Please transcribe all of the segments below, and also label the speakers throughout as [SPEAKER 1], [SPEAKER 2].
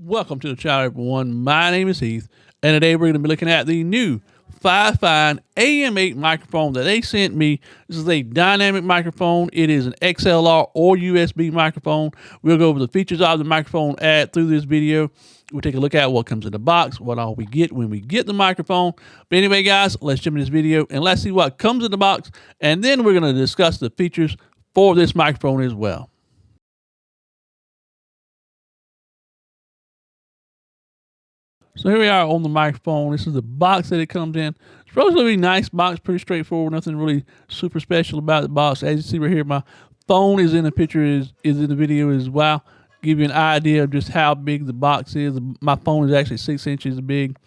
[SPEAKER 1] Welcome to the channel, everyone. My name is Heath, and today we're going to be looking at the new FIFINE AM8 microphone that they sent me. This is a dynamic microphone. It is an XLR or USB microphone. We'll go over the features of the microphone through this video. We'll take a look at what comes in the box, what all we get when we get the microphone. But anyway, guys, let's jump in this video and let's see what comes in the box, and then we're going to discuss the features for this microphone as well. So here we are on the microphone. This is the box that it comes in. It's relatively nice box, pretty straightforward. Nothing really super special about the box. As you see right here, my phone is in the picture, is in the video as well. Give you an idea of just how big the box is. My phone is actually 6 inches big.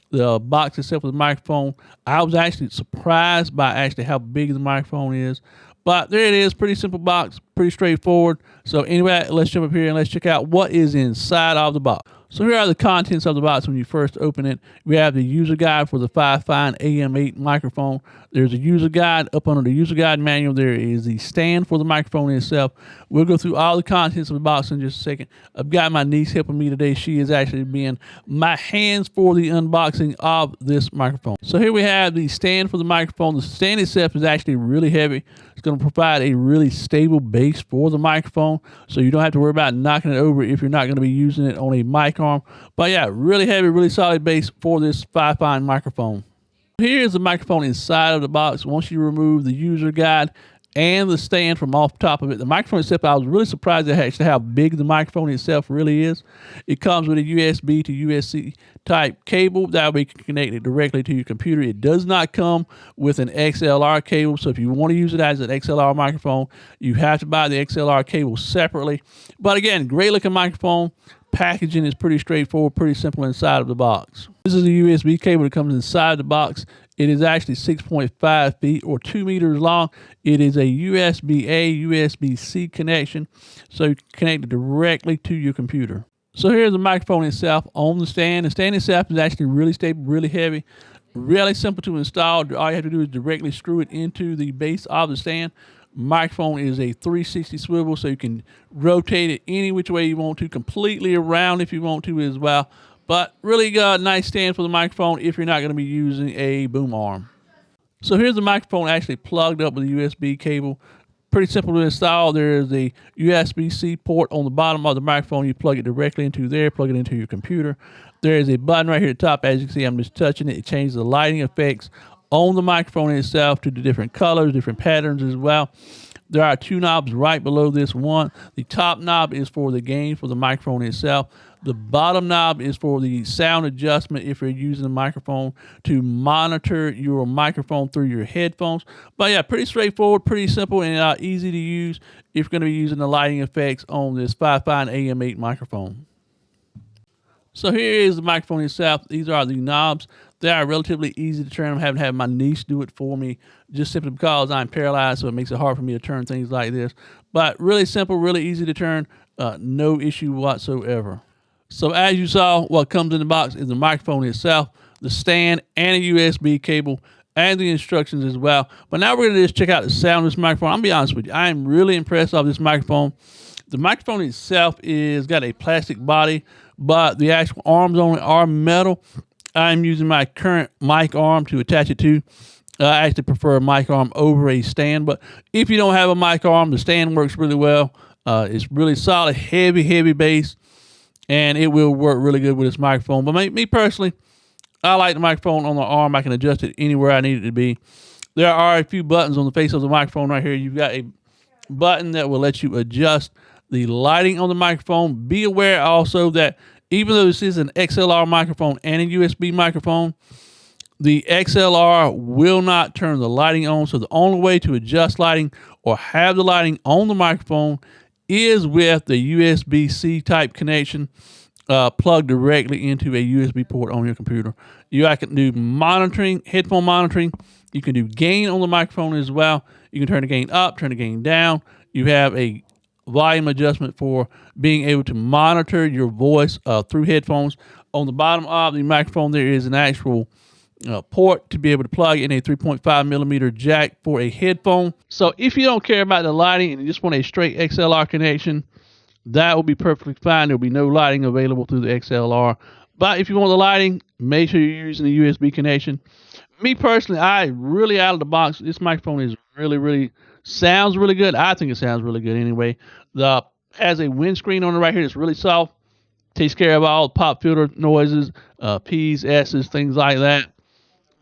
[SPEAKER 1] The box itself with the microphone, I was actually surprised by actually how big the microphone is. But there it is, pretty simple box, pretty straightforward. So anyway, let's jump up here and let's check out what is inside of the box. So here are the contents of the box when you first open it. We have the user guide for the FIFINE AM8 microphone. There's a user guide. Up under the user guide manual, there is the stand for the microphone itself. We'll go through all the contents of the box in just a second. I've got my niece helping me today. She is actually being my hands for the unboxing of this microphone. So here we have the stand for the microphone. The stand itself is actually really heavy. It's going to provide a really stable base for the microphone, so you don't have to worry about knocking it over if you're not going to be using it on a mic arm. But yeah, really heavy, really solid base for this FIFINE microphone. Here's the microphone inside of the box. Once you remove the user guide and the stand from off top of it, the microphone itself, I was really surprised at actually how big the microphone itself really is. It comes with a USB to USB type cable that will be connected directly to your computer. It does not come with an XLR cable, so if you want to use it as an XLR microphone, you have to buy the XLR cable separately. But again, great looking microphone. Packaging is pretty straightforward, pretty simple inside of the box. This is a USB cable that comes inside the box. It is actually 6.5 feet or 2 meters long. It is a USB-A, USB-C connection, so you can connect it directly to your computer. So here's the microphone itself on the stand. The stand itself is actually really stable, really heavy, really simple to install. All you have to do is directly screw it into the base of the stand. Microphone is a 360 swivel, so you can rotate it any which way you want to, completely around if you want to as well. But really nice stand for the microphone if you're not going to be using a boom arm. So here's the microphone actually plugged up with a USB cable. Pretty simple to install. There is a USB-C port on the bottom of the microphone. You plug it directly into there, plug it into your computer. There is a button right here at the top. As you can see, I'm just touching it. It changes the lighting effects on the microphone itself to the different colors, different patterns as well. There are two knobs right below this one. The top knob is for the gain for the microphone itself. The bottom knob is for the sound adjustment if you're using the microphone to monitor your microphone through your headphones. But yeah, pretty straightforward, pretty simple, and easy to use if you're going to be using the lighting effects on this FIFINE AM8 microphone. So here is the microphone itself. These are the knobs. They are relatively easy to turn. I'm having to have my niece do it for me just simply because I'm paralyzed, so it makes it hard for me to turn things like this. But really simple, really easy to turn, no issue whatsoever. So as you saw, what comes in the box is the microphone itself, the stand, and a USB cable, and the instructions as well. But now we're going to just check out the sound of this microphone. I'm going to be honest with you. I am really impressed with this microphone. The microphone itself is got a plastic body, but the actual arms on it are metal. I'm using my current mic arm to attach it to. I actually prefer a mic arm over a stand, but if you don't have a mic arm, the stand works really well. It's really solid, heavy bass, and it will work really good with this microphone. But me personally, I like the microphone on the arm. I can adjust it anywhere I need it to be. There are a few buttons on the face of the microphone right here. You've got a button that will let you adjust the lighting on the microphone. Be aware also that even though this is an XLR microphone and a USB microphone, the XLR will not turn the lighting on. So the only way to adjust lighting or have the lighting on the microphone is with the USB-C type connection plugged directly into a USB port on your computer. You can do monitoring, headphone monitoring. You can do gain on the microphone as well. You can turn the gain up, turn the gain down. You have a volume adjustment for being able to monitor your voice through headphones. On the bottom of the microphone, there is an actual port to be able to plug in a 3.5 millimeter jack for a headphone. So if you don't care about the lighting and you just want a straight XLR connection, that will be perfectly fine. There'll be no lighting available through the XLR. But if you want the lighting, make sure you're using the USB connection. Me personally, I really out of the box. This microphone is really sounds really good. I think it sounds really good anyway. The has a windscreen on it right here. It's really soft. Takes care of all pop filter noises, P's, S's, things like that.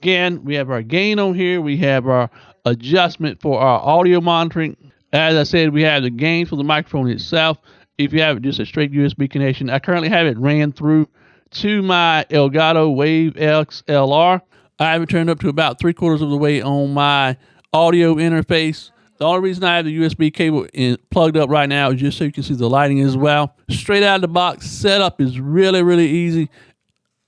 [SPEAKER 1] Again, we have our gain on here. We have our adjustment for our audio monitoring. As I said, we have the gain for the microphone itself. If you have just a straight USB connection, I currently have it ran through to my Elgato Wave XLR. I have it turned up to about 3/4 of the way on my audio interface. The only reason I have the USB cable plugged up right now is just so you can see the lighting as well. Straight out of the box, setup is really easy.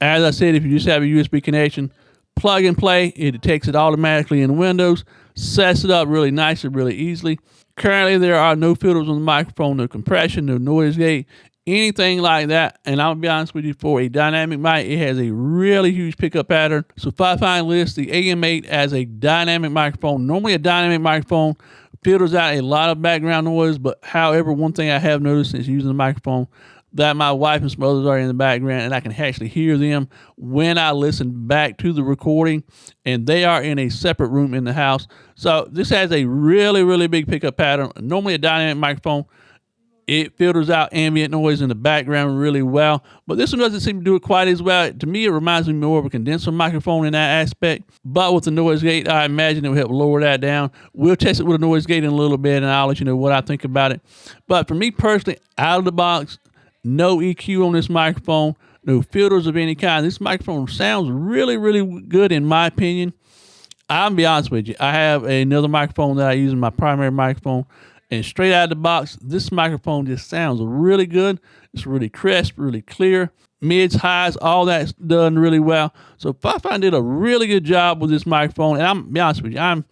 [SPEAKER 1] As I said, if you just have a USB connection, plug and play, it detects it automatically in Windows, sets it up really nice and really easily. Currently, there are no filters on the microphone, no compression, no noise gate, anything like that. And I'll be honest with you, for a dynamic mic, it has a really huge pickup pattern. So FIFINE lists the AM8 as a dynamic microphone. Normally a dynamic microphone filters out a lot of background noise, but however, one thing I have noticed since using the microphone, that my wife and some others are in the background and I can actually hear them when I listen back to the recording, and they are in a separate room in the house. So this has a really big pickup pattern. Normally a dynamic microphone, it filters out ambient noise in the background really well, but this one doesn't seem to do it quite as well. To me, it reminds me more of a condenser microphone in that aspect, but with the noise gate, I imagine it will help lower that down. We'll test it with a noise gate in a little bit, and I'll let you know what I think about it. But for me personally, out of the box, no EQ on this microphone, no filters of any kind. This microphone sounds really good in my opinion. I'll be honest with you. I have another microphone that I use in my primary microphone, and straight out of the box, this microphone just sounds really good. It's really crisp, really clear. Mids, highs, all that's done really well. So FIFINE did a really good job with this microphone, and I'm be honest with you,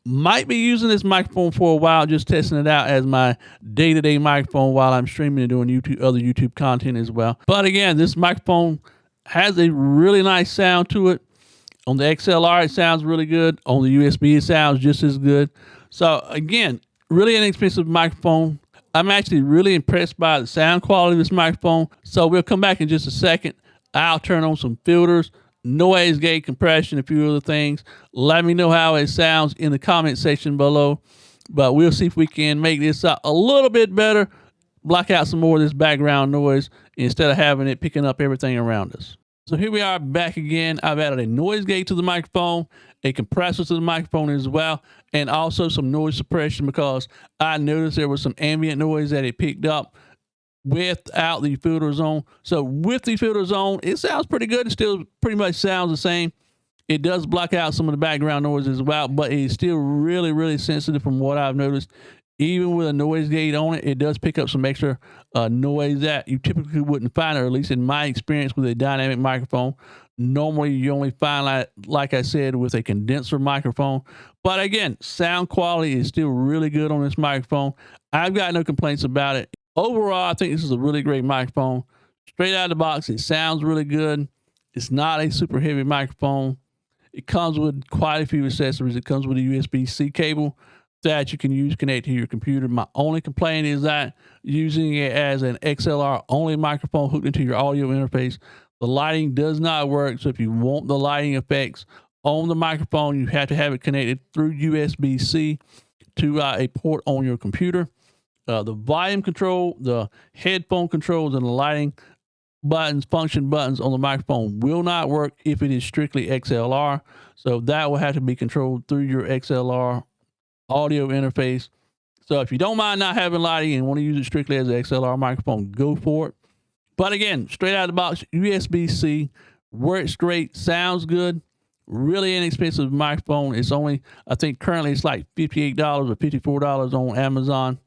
[SPEAKER 1] might be using this microphone for a while, just testing it out as my day-to-day microphone while I'm streaming and doing other YouTube content as well. But again, this microphone has a really nice sound to it. On the XLR, it sounds really good. On the USB, it sounds just as good. So again, really inexpensive microphone. I'm actually really impressed by the sound quality of this microphone. So we'll come back in just a second. I'll turn on some filters, noise gate, compression, a few other things. Let me know how it sounds in the comment section below. But we'll see if we can make this a little bit better, block out some more of this background noise instead of having it picking up everything around us. So here we are back again. I've added a noise gate to the microphone, a compressor to the microphone as well, and also some noise suppression because I noticed there was some ambient noise that it picked up without the filters on. So with the filters on, it sounds pretty good. It still pretty much sounds the same. It does block out some of the background noise as well, but it's still really sensitive from what I've noticed. Even with a noise gate on it, it does pick up some extra noise that you typically wouldn't find, or at least in my experience with a dynamic microphone. Normally, you only find, like I said, with a condenser microphone. But again, sound quality is still really good on this microphone. I've got no complaints about it. Overall, I think this is a really great microphone. Straight out of the box, it sounds really good. It's not a super heavy microphone. It comes with quite a few accessories. It comes with a USB-C cable that you can use connect to your computer. My only complaint is that using it as an XLR only microphone hooked into your audio interface, the lighting does not work. So if you want the lighting effects on the microphone, you have to have it connected through USB-C to a port on your computer. The volume control, the headphone controls, and the lighting buttons, function buttons on the microphone will not work if it is strictly XLR. So that will have to be controlled through your XLR audio interface. So if you don't mind not having lighting and want to use it strictly as an XLR microphone, go for it. But again, straight out of the box, USB-C, works great, sounds good, really inexpensive microphone. It's only, I think currently it's like $58 or $54 on Amazon.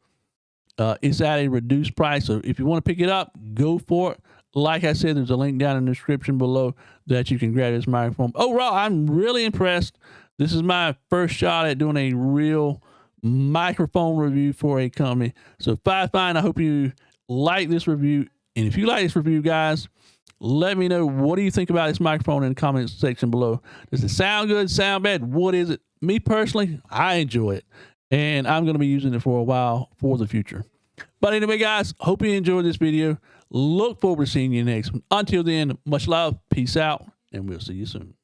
[SPEAKER 1] It's at a reduced price, so if you want to pick it up, go for it. Like I said, there's a link down in the description below that you can grab this microphone. Overall, I'm really impressed. This is my first shot at doing a real microphone review for a company. So FIFINE, I hope you like this review. And if you like this review, guys, let me know, what do you think about this microphone in the comments section below? Does it sound good, sound bad? What is it? Me personally, I enjoy it. And I'm going to be using it for a while for the future. But anyway, guys, hope you enjoyed this video. Look forward to seeing you next one. Until then, much love, peace out, and we'll see you soon.